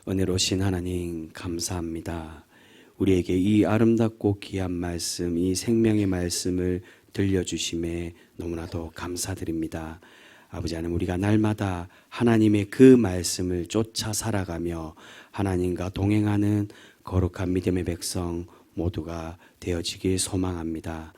은혜로우신 하나님 감사합니다. 우리에게 이 아름답고 귀한 말씀, 이 생명의 말씀을 들려주심에 너무나도 감사드립니다. 아버지 하나님, 우리가 날마다 하나님의 그 말씀을 쫓아 살아가며 하나님과 동행하는 거룩한 믿음의 백성 모두가 되어지길 소망합니다.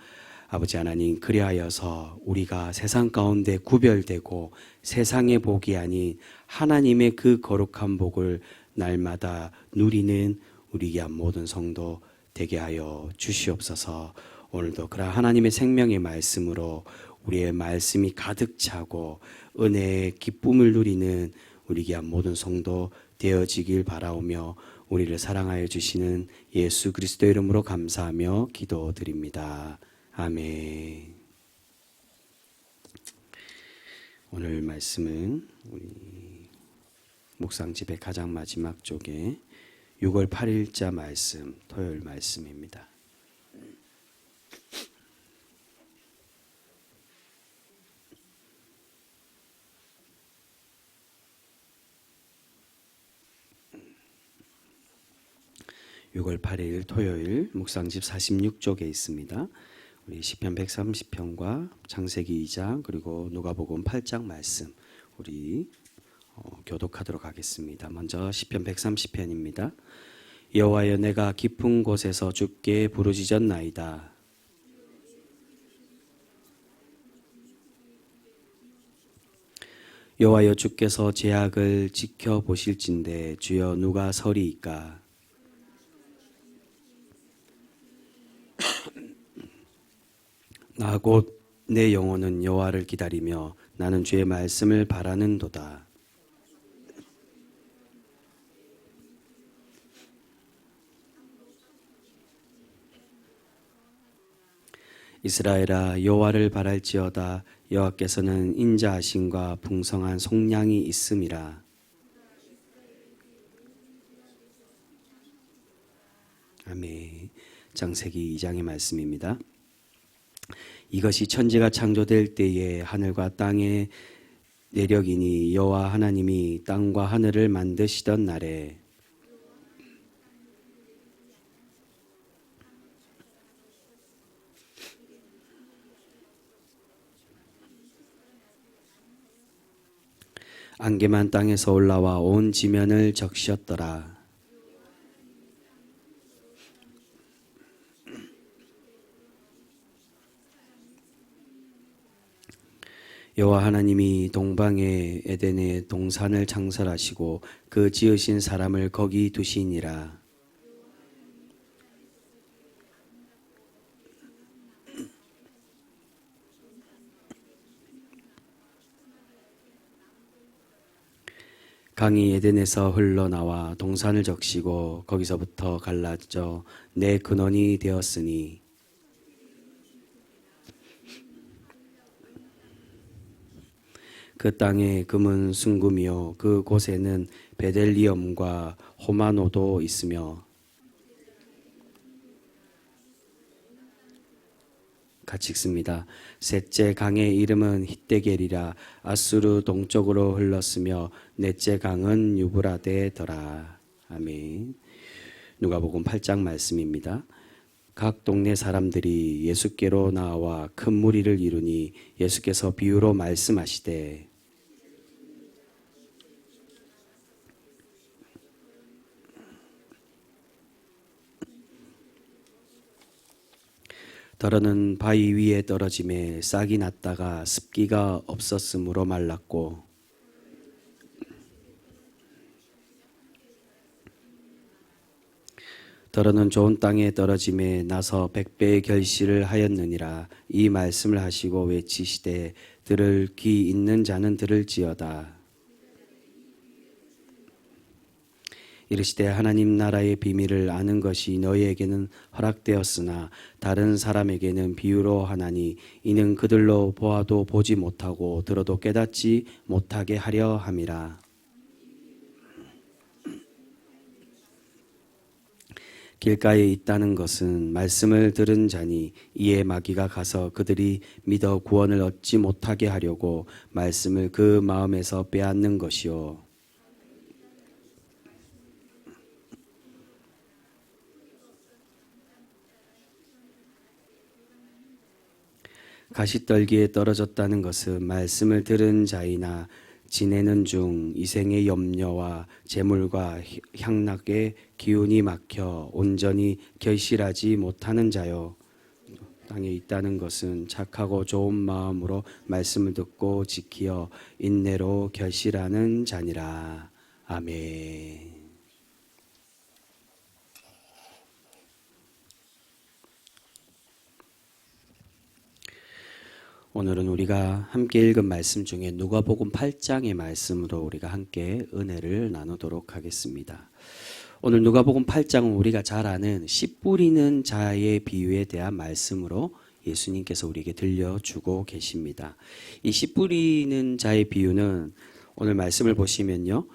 아버지 하나님, 그리하여서 우리가 세상 가운데 구별되고 세상의 복이 아닌 하나님의 그 거룩한 복을 날마다 누리는 우리 귀한 모든 성도 되게 하여 주시옵소서. 오늘도 그러한 하나님의 생명의 말씀으로 우리의 말씀이 가득 차고 은혜의 기쁨을 누리는 우리 귀한 모든 성도 되어지길 바라오며 우리를 사랑하여 주시는 예수 그리스도 이름으로 감사하며 기도드립니다. 아멘. 오늘 말씀은 우리 묵상집의 가장 마지막 쪽에 6월 8일자 말씀, 토요일 말씀입니다. (6월 8일) 토요일 묵상집 46쪽에 있습니다. 우리 시편 130편과 창세기 2장 그리고 누가복음 8장 말씀 우리 교독하도록 하겠습니다. 먼저 시편 130편입니다. 여호와여, 내가 깊은 곳에서 주께 부르짖었나이다. 여호와여, 주께서 제약을 지켜보실진대 주여 누가 서리이까. 나 곧 내 영혼은 여호와를 기다리며 나는 주의 말씀을 바라는도다. 이스라엘아, 여호와를 바랄지어다. 여호와께서는 인자하심과 풍성한 속량이 있음이라. 아멘. 창세기 2장의 말씀입니다. 이것이 천지가 창조될 때에 하늘과 땅의 내력이니 여호와 하나님이 땅과 하늘을 만드시던 날에 안개만 땅에서 올라와 온 지면을 적시었더라. 여호와 하나님이 동방의 에덴의 동산을 창설하시고 그 지으신 사람을 거기 두시니라. 강이 에덴에서 흘러나와 동산을 적시고 거기서부터 갈라져 내 근원이 되었으니 그 땅의 금은 순금이요 그 곳에는 베델리엄과 호마노도 있으며 같이 읽습니다. 셋째 강의 이름은 히데겔이라. 아수르 동쪽으로 흘렀으며 넷째 강은 유브라데더라. 아멘. 누가복음 8장 말씀입니다. 각 동네 사람들이 예수께로 나와 큰 무리를 이루니 예수께서 비유로 말씀하시되 더러는 바위 위에 떨어짐에 싹이 났다가 습기가 없었으므로 말랐고 더러는 좋은 땅에 떨어짐에 나서 100배의 결실을 하였느니라. 이 말씀을 하시고 외치시되 들을 귀 있는 자는 들을지어다. 이르시되 하나님 나라의 비밀을 아는 것이 너희에게는 허락되었으나 다른 사람에게는 비유로 하나니 이는 그들로 보아도 보지 못하고 들어도 깨닫지 못하게 하려 함이라. 길가에 있다는 것은 말씀을 들은 자니 이에 마귀가 가서 그들이 믿어 구원을 얻지 못하게 하려고 말씀을 그 마음에서 빼앗는 것이요 가시떨기에 떨어졌다는 것은 말씀을 들은 자이나 지내는 중 이생의 염려와 재물과 향락의 기운이 막혀 온전히 결실하지 못하는 자요. 땅에 있다는 것은 착하고 좋은 마음으로 말씀을 듣고 지키어 인내로 결실하는 자니라. 아멘. 오늘은 우리가 함께 읽은 말씀 중에 누가복음 8장의 말씀으로 우리가 함께 은혜를 나누도록 하겠습니다. 오늘 누가복음 8장은 우리가 잘 아는 씨 뿌리는 자의 비유에 대한 말씀으로 예수님께서 우리에게 들려주고 계십니다. 이 씨 뿌리는 자의 비유는 오늘 말씀을 보시면요,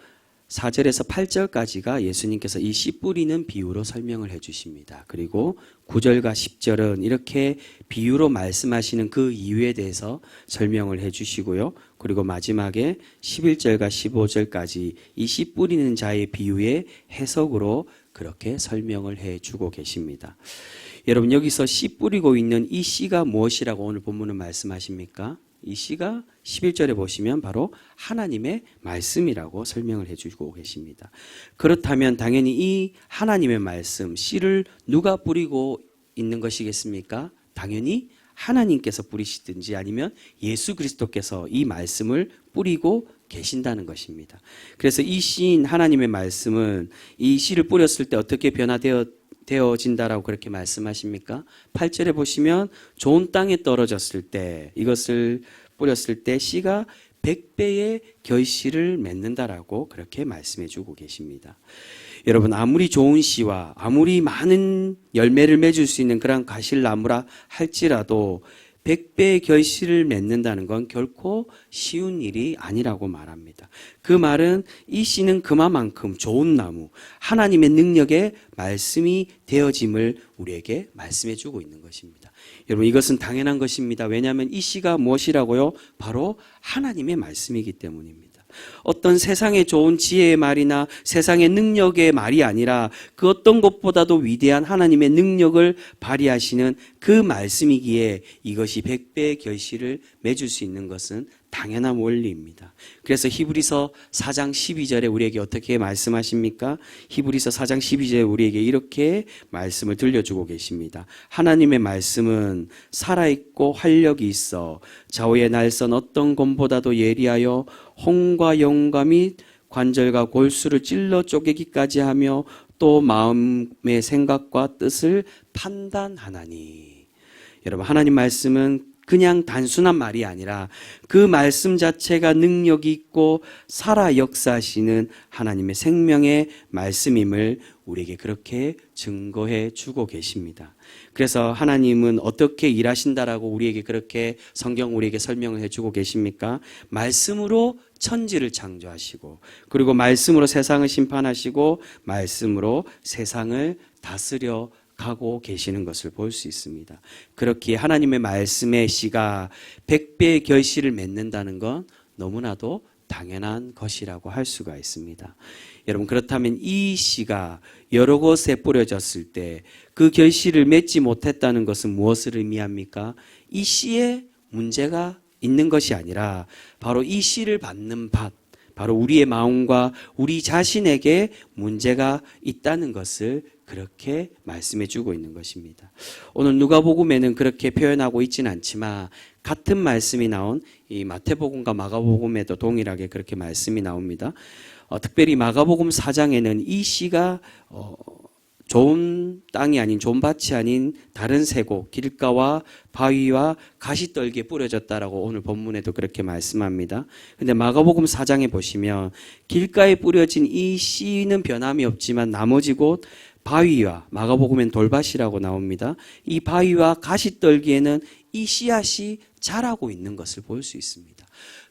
4절에서 8절까지가 예수님께서 이 씨 뿌리는 비유로 설명을 해 주십니다. 그리고 9절과 10절은 이렇게 비유로 말씀하시는 그 이유에 대해서 설명을 해 주시고요. 그리고 마지막에 11절과 15절까지 이 씨 뿌리는 자의 비유의 해석으로 그렇게 설명을 해 주고 계십니다. 여러분, 여기서 씨 뿌리고 있는 이 씨가 무엇이라고 오늘 본문은 말씀하십니까? 이 씨가 11절에 보시면 바로 하나님의 말씀이라고 설명을 해주고 계십니다. 그렇다면 당연히 이 하나님의 말씀, 씨를 누가 뿌리고 있는 것이겠습니까? 당연히 하나님께서 뿌리시든지 아니면 예수 그리스도께서 이 말씀을 뿌리고 계신다는 것입니다. 그래서 이 씨인 하나님의 말씀은 이 씨를 뿌렸을 때 어떻게 되어진다라고 그렇게 말씀하십니까? 8절에 보시면 좋은 땅에 떨어졌을 때, 이것을 뿌렸을 때 씨가 100배의 결실을 맺는다라고 그렇게 말씀해 주고 계십니다. 여러분, 아무리 좋은 씨와 아무리 많은 열매를 맺을 수 있는 그런 가실나무라 할지라도 100배의 결실을 맺는다는 건 결코 쉬운 일이 아니라고 말합니다. 그 말은 이 씨는 그만큼 좋은 나무, 하나님의 능력의 말씀이 되어짐을 우리에게 말씀해 주고 있는 것입니다. 여러분, 이것은 당연한 것입니다. 왜냐하면 이 씨가 무엇이라고요? 바로 하나님의 말씀이기 때문입니다. 어떤 세상의 좋은 지혜의 말이나 세상의 능력의 말이 아니라 그 어떤 것보다도 위대한 하나님의 능력을 발휘하시는 그 말씀이기에 이것이 100배의 결실을 맺을 수 있는 것은 당연한 원리입니다. 그래서 히브리서 4장 12절에 우리에게 어떻게 말씀하십니까? 히브리서 4장 12절에 우리에게 이렇게 말씀을 들려주고 계십니다. 하나님의 말씀은 살아있고 활력이 있어 좌우의 날선 어떤 검보다도 예리하여 혼과 영과 및 관절과 골수를 찔러 쪼개기까지 하며 또 마음의 생각과 뜻을 판단하나니. 여러분, 하나님 말씀은 그냥 단순한 말이 아니라 그 말씀 자체가 능력이 있고 살아 역사하시는 하나님의 생명의 말씀임을 우리에게 그렇게 증거해 주고 계십니다. 그래서 하나님은 어떻게 일하신다라고 우리에게 그렇게 성경 우리에게 설명을 해주고 계십니까? 말씀으로 천지를 창조하시고, 그리고 말씀으로 세상을 심판하시고, 말씀으로 세상을 다스려 가고 계시는 것을 볼 수 있습니다. 그렇기에 하나님의 말씀의 씨가 100배의 결실을 맺는다는 건 너무나도 당연한 것이라고 할 수가 있습니다. 여러분, 그렇다면 이 씨가 여러 곳에 뿌려졌을 때 그 결실을 맺지 못했다는 것은 무엇을 의미합니까? 이 씨에 문제가 있는 것이 아니라 바로 이 씨를 받는 밭, 바로 우리의 마음과 우리 자신에게 문제가 있다는 것을 그렇게 말씀해 주고 있는 것입니다. 오늘 누가복음에는 그렇게 표현하고 있지는 않지만 같은 말씀이 나온 이 마태복음과 마가복음에도 동일하게 그렇게 말씀이 나옵니다. 특별히 마가복음 4장에는 이 씨가 좋은 땅이 아닌, 좋은 밭이 아닌 다른 세곡, 길가와 바위와 가시떨기에 뿌려졌다라고 오늘 본문에도 그렇게 말씀합니다. 근데 마가복음 4장에 보시면 길가에 뿌려진 이 씨는 변함이 없지만 나머지 곳 바위와, 마가복음엔 돌밭이라고 나옵니다. 이 바위와 가시떨기에는 이 씨앗이 자라고 있는 것을 볼 수 있습니다.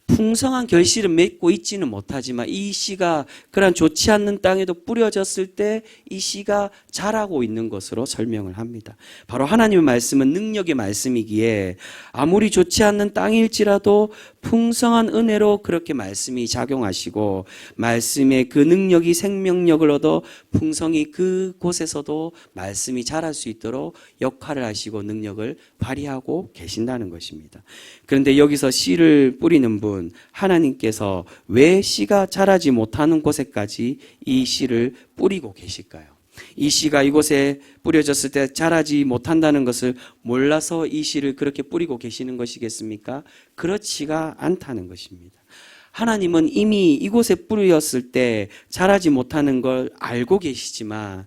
풍성한 결실을 맺고 있지는 못하지만 이 씨가 그러한 좋지 않는 땅에도 뿌려졌을 때 이 씨가 자라고 있는 것으로 설명을 합니다. 바로 하나님의 말씀은 능력의 말씀이기에 아무리 좋지 않는 땅일지라도 풍성한 은혜로 그렇게 말씀이 작용하시고 말씀의 그 능력이 생명력을 얻어 풍성히 그곳에서도 말씀이 자랄 수 있도록 역할을 하시고 능력을 발휘하고 계신다는 것입니다. 그런데 여기서 씨를 뿌리는 분, 하나님께서 왜 씨가 자라지 못하는 곳에까지 이 씨를 뿌리고 계실까요? 이 씨가 이곳에 뿌려졌을 때 자라지 못한다는 것을 몰라서 이 씨를 그렇게 뿌리고 계시는 것이겠습니까? 그렇지가 않다는 것입니다. 하나님은 이미 이곳에 뿌렸을 때 자라지 못하는 걸 알고 계시지만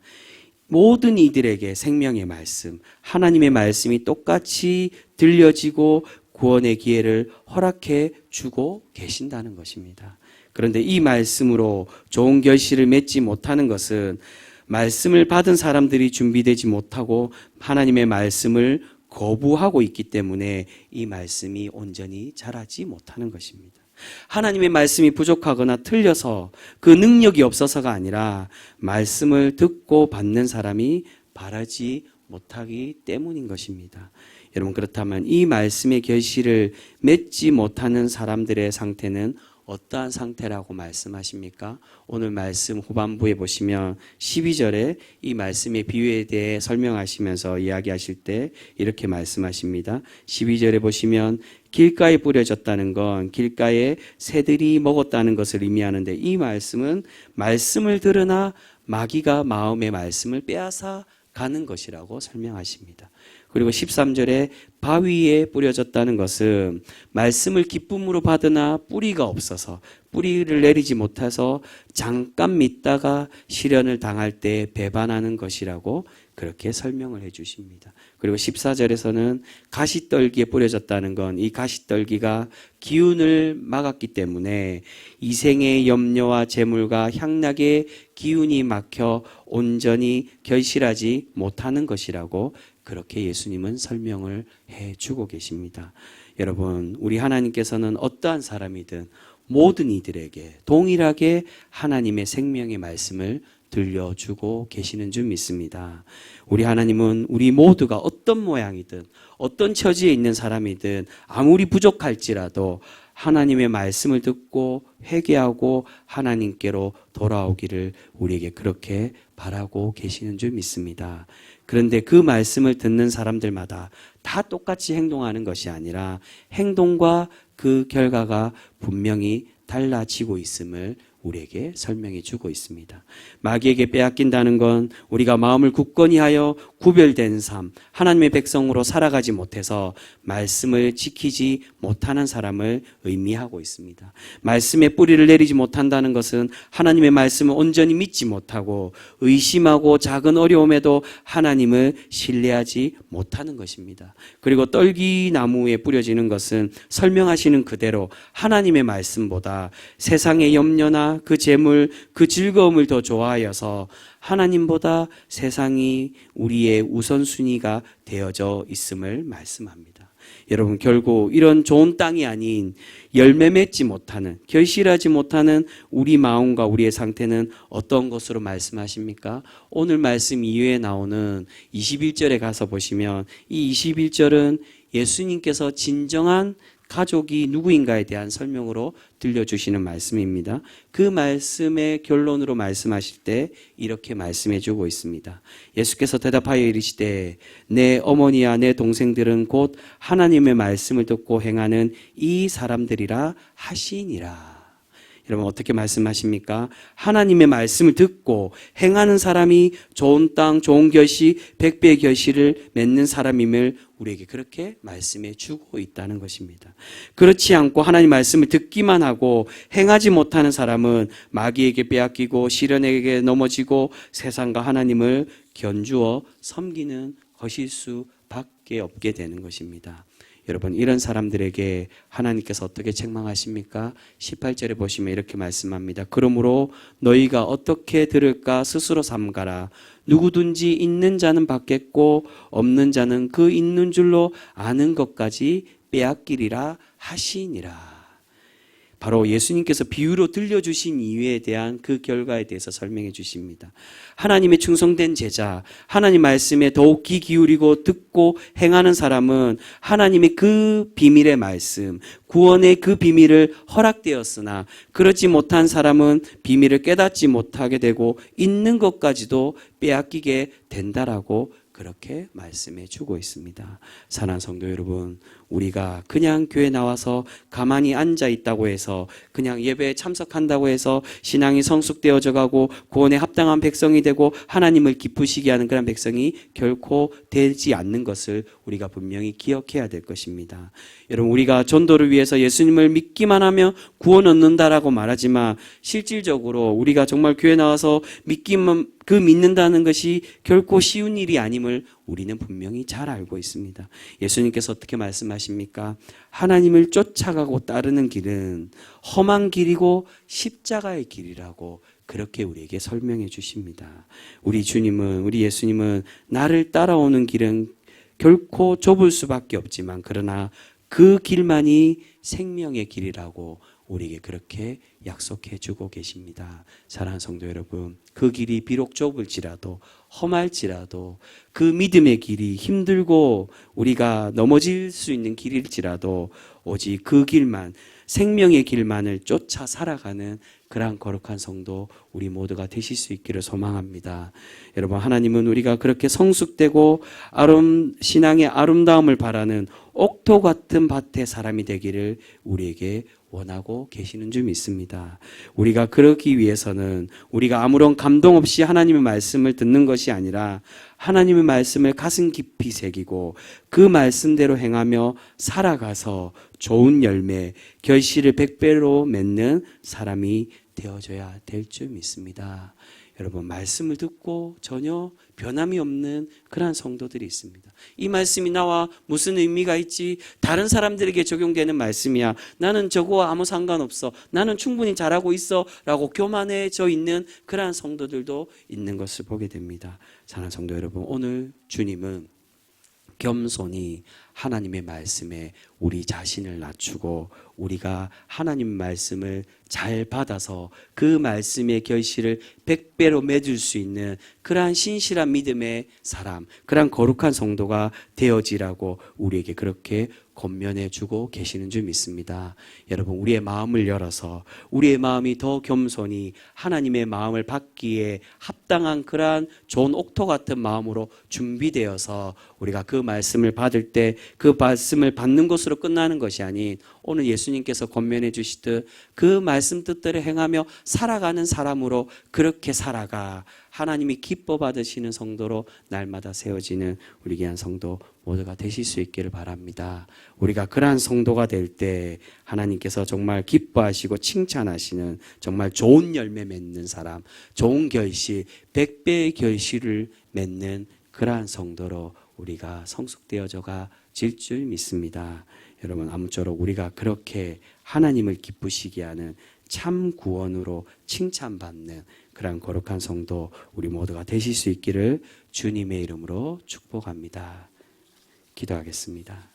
모든 이들에게 생명의 말씀, 하나님의 말씀이 똑같이 들려지고 구원의 기회를 허락해 주고 계신다는 것입니다. 그런데 이 말씀으로 좋은 결실을 맺지 못하는 것은 말씀을 받은 사람들이 준비되지 못하고 하나님의 말씀을 거부하고 있기 때문에 이 말씀이 온전히 자라지 못하는 것입니다. 하나님의 말씀이 부족하거나 틀려서 그 능력이 없어서가 아니라 말씀을 듣고 받는 사람이 바라지 못하기 때문인 것입니다. 여러분, 그렇다면 이 말씀의 결실을 맺지 못하는 사람들의 상태는 어떠한 상태라고 말씀하십니까? 오늘 말씀 후반부에 보시면 12절에 이 말씀의 비유에 대해 설명하시면서 이야기하실 때 이렇게 말씀하십니다. 12절에 보시면 길가에 뿌려졌다는 건 길가에 새들이 먹었다는 것을 의미하는데 이 말씀은 말씀을 들으나 마귀가 마음의 말씀을 빼앗아 가는 것이라고 설명하십니다. 그리고 13절에 바위에 뿌려졌다는 것은 말씀을 기쁨으로 받으나 뿌리가 없어서 뿌리를 내리지 못해서 잠깐 믿다가 시련을 당할 때 배반하는 것이라고 그렇게 설명을 해 주십니다. 그리고 14절에서는 가시떨기에 뿌려졌다는 건 이 가시떨기가 기운을 막았기 때문에 이생의 염려와 재물과 향락의 기운이 막혀 온전히 결실하지 못하는 것이라고 그렇게 예수님은 설명을 해주고 계십니다. 여러분, 우리 하나님께서는 어떠한 사람이든 모든 이들에게 동일하게 하나님의 생명의 말씀을 들려주고 계시는 줄 믿습니다. 우리 하나님은 우리 모두가 어떤 모양이든 어떤 처지에 있는 사람이든 아무리 부족할지라도 하나님의 말씀을 듣고 회개하고 하나님께로 돌아오기를 우리에게 그렇게 바라고 계시는 줄 믿습니다. 그런데 그 말씀을 듣는 사람들마다 다 똑같이 행동하는 것이 아니라 행동과 그 결과가 분명히 달라지고 있음을 우리에게 설명해 주고 있습니다. 마귀에게 빼앗긴다는 건 우리가 마음을 굳건히 하여 구별된 삶, 하나님의 백성으로 살아가지 못해서 말씀을 지키지 못하는 사람을 의미하고 있습니다. 말씀의 뿌리를 내리지 못한다는 것은 하나님의 말씀을 온전히 믿지 못하고 의심하고 작은 어려움에도 하나님을 신뢰하지 못하는 것입니다. 그리고 떨기나무에 뿌려지는 것은 설명하시는 그대로 하나님의 말씀보다 세상의 염려나 그 재물, 그 즐거움을 더 좋아하여서 하나님보다 세상이 우리의 우선순위가 되어져 있음을 말씀합니다. 여러분, 결국 이런 좋은 땅이 아닌 열매 맺지 못하는, 결실하지 못하는 우리 마음과 우리의 상태는 어떤 것으로 말씀하십니까? 오늘 말씀 이후에 나오는 21절에 가서 보시면 이 21절은 예수님께서 진정한 가족이 누구인가에 대한 설명으로 들려주시는 말씀입니다. 그 말씀의 결론으로 말씀하실 때 이렇게 말씀해 주고 있습니다. 예수께서 대답하여 이르시되 내 어머니와 내 동생들은 곧 하나님의 말씀을 듣고 행하는 이 사람들이라 하시니라. 여러분, 어떻게 말씀하십니까? 하나님의 말씀을 듣고 행하는 사람이 좋은 땅, 좋은 결실, 100배의 결실을 맺는 사람임을 우리에게 그렇게 말씀해 주고 있다는 것입니다. 그렇지 않고 하나님 말씀을 듣기만 하고 행하지 못하는 사람은 마귀에게 빼앗기고 시련에게 넘어지고 세상과 하나님을 견주어 섬기는 것일 수밖에 없게 되는 것입니다. 여러분, 이런 사람들에게 하나님께서 어떻게 책망하십니까? 18절에 보시면 이렇게 말씀합니다. 그러므로 너희가 어떻게 들을까 스스로 삼가라. 누구든지 있는 자는 받겠고 없는 자는 그 있는 줄로 아는 것까지 빼앗기리라 하시니라. 바로 예수님께서 비유로 들려주신 이유에 대한 그 결과에 대해서 설명해 주십니다. 하나님의 충성된 제자, 하나님 말씀에 더욱 귀 기울이고 듣고 행하는 사람은 하나님의 그 비밀의 말씀, 구원의 그 비밀을 허락되었으나 그렇지 못한 사람은 비밀을 깨닫지 못하게 되고 있는 것까지도 빼앗기게 된다라고 그렇게 말씀해 주고 있습니다. 사랑하는 성도 여러분, 우리가 그냥 교회 나와서 가만히 앉아 있다고 해서, 그냥 예배에 참석한다고 해서 신앙이 성숙되어져 가고 구원에 합당한 백성이 되고 하나님을 기쁘시게 하는 그런 백성이 결코 되지 않는 것을 우리가 분명히 기억해야 될 것입니다. 여러분, 우리가 전도를 위해서 예수님을 믿기만 하면 구원 얻는다라고 말하지만 실질적으로 우리가 정말 교회 나와서 믿는다는 것이 결코 쉬운 일이 아님을 우리는 분명히 잘 알고 있습니다. 예수님께서 어떻게 말씀하십니까? 하나님을 쫓아가고 따르는 길은 험한 길이고 십자가의 길이라고 그렇게 우리에게 설명해 주십니다. 우리 예수님은 나를 따라오는 길은 결코 좁을 수밖에 없지만 그러나 그 길만이 생명의 길이라고 우리에게 그렇게 약속해 주고 계십니다. 사랑하는 성도 여러분, 그 길이 비록 좁을지라도 험할지라도 그 믿음의 길이 힘들고 우리가 넘어질 수 있는 길일지라도 오직 그 길만, 생명의 길만을 쫓아 살아가는 그러한 거룩한 성도 우리 모두가 되실 수 있기를 소망합니다. 여러분, 하나님은 우리가 그렇게 성숙되고 신앙의 아름다움을 바라는 옥토 같은 밭의 사람이 되기를 우리에게 원하고 계시는 줄 믿습니다. 우리가 그러기 위해서는 우리가 아무런 감동 없이 하나님의 말씀을 듣는 것이 아니라 하나님의 말씀을 가슴 깊이 새기고 그 말씀대로 행하며 살아가서 좋은 열매, 결실을 100배로 맺는 사람이 되어줘야 될 줄 믿습니다. 여러분, 말씀을 듣고 전혀 변함이 없는 그러한 성도들이 있습니다. 이 말씀이 나와 무슨 의미가 있지? 다른 사람들에게 적용되는 말씀이야. 나는 저거와 아무 상관없어. 나는 충분히 잘하고 있어. 라고 교만해져 있는 그러한 성도들도 있는 것을 보게 됩니다. 사랑하는 성도 여러분, 오늘 주님은 겸손히 하나님의 말씀에 우리 자신을 낮추고 우리가 하나님 말씀을 잘 받아서 그 말씀의 결실을 100배로 맺을 수 있는 그러한 신실한 믿음의 사람, 그러한 거룩한 성도가 되어지라고 우리에게 그렇게 권면해 주고 계시는 줄 믿습니다. 여러분, 우리의 마음을 열어서 우리의 마음이 더 겸손히 하나님의 마음을 받기에 합당한 그러한 좋은 옥토 같은 마음으로 준비되어서 우리가 그 말씀을 받을 때 그 말씀을 받는 것으로 끝나는 것이 아닌 오늘 예수님께서 권면해 주시듯 그 말씀 뜻대로 행하며 살아가는 사람으로 그렇게 살아가 하나님이 기뻐 받으시는 성도로 날마다 세워지는 우리 귀한 성도 모두가 되실 수 있기를 바랍니다. 우리가 그러한 성도가 될 때 하나님께서 정말 기뻐하시고 칭찬하시는 정말 좋은 열매 맺는 사람, 좋은 결실, 100배의 결실을 맺는 그러한 성도로 우리가 성숙되어져가 질 줄 믿습니다. 여러분, 아무쪼록 우리가 그렇게 하나님을 기쁘시게 하는 참 구원으로 칭찬받는 그러한 거룩한 성도 우리 모두가 되실 수 있기를 주님의 이름으로 축복합니다. 기도하겠습니다.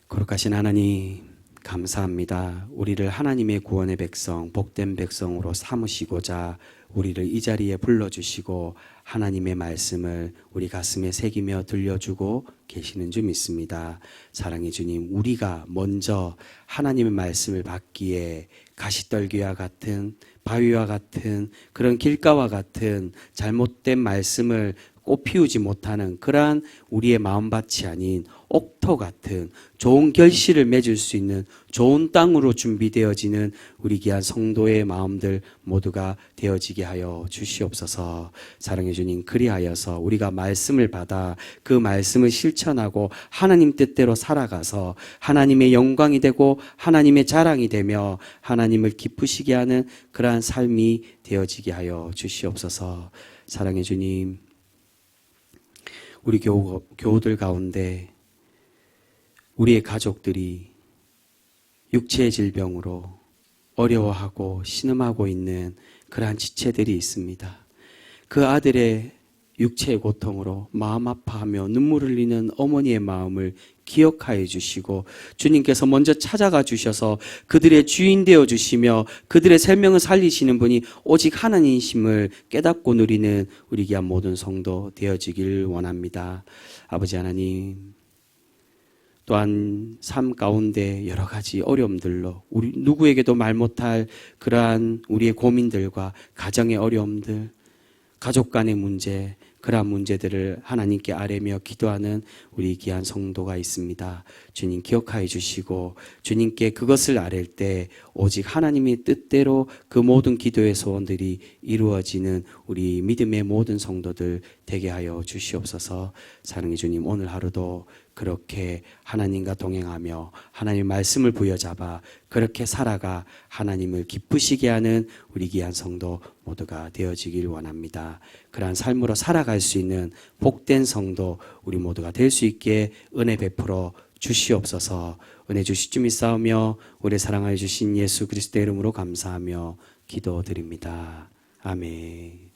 거룩하신 하나님, 감사합니다. 우리를 하나님의 구원의 백성, 복된 백성으로 삼으시고자 우리를 이 자리에 불러주시고 하나님의 말씀을 우리 가슴에 새기며 들려주고 계시는 줄 믿습니다. 사랑의 주님, 우리가 먼저 하나님의 말씀을 받기에 가시떨기와 같은, 바위와 같은, 그런 길가와 같은 잘못된 말씀을 꽃 피우지 못하는 그러한 우리의 마음밭이 아닌 옥토 같은 좋은 결실을 맺을 수 있는 좋은 땅으로 준비되어지는 우리 귀한 성도의 마음들 모두가 되어지게 하여 주시옵소서. 사랑해 주님, 그리하여서 우리가 말씀을 받아 그 말씀을 실천하고 하나님 뜻대로 살아가서 하나님의 영광이 되고 하나님의 자랑이 되며 하나님을 기쁘시게 하는 그러한 삶이 되어지게 하여 주시옵소서. 사랑해 주님, 우리 교우들 가운데 우리의 가족들이 육체의 질병으로 어려워하고 신음하고 있는 그러한 지체들이 있습니다. 그 아들의 육체의 고통으로 마음 아파하며 눈물 흘리는 어머니의 마음을 기억하여 주시고 주님께서 먼저 찾아가 주셔서 그들의 주인 되어 주시며 그들의 생명을 살리시는 분이 오직 하나님이심을 깨닫고 누리는 우리 귀한 모든 성도 되어지길 원합니다. 아버지 하나님, 또한 삶 가운데 여러 가지 어려움들로 우리 누구에게도 말 못할 그러한 우리의 고민들과 가정의 어려움들, 가족 간의 문제, 그러한 문제들을 하나님께 아뢰며 기도하는 우리 귀한 성도가 있습니다. 주님 기억하여 주시고 주님께 그것을 아뢰 때 오직 하나님의 뜻대로 그 모든 기도의 소원들이 이루어지는 우리 믿음의 모든 성도들 되게 하여 주시옵소서. 사랑의 주님, 오늘 하루도 그렇게 하나님과 동행하며 하나님의 말씀을 부여잡아 그렇게 살아가 하나님을 기쁘시게 하는 우리 귀한 성도 모두가 되어지길 원합니다. 그러한 삶으로 살아갈 수 있는 복된 성도 우리 모두가 될 수 있게 은혜 베풀어 주시옵소서. 은혜 주실 줄 믿사오며 우리 사랑하여 주신 예수 그리스도의 이름으로 감사하며 기도드립니다. 아멘.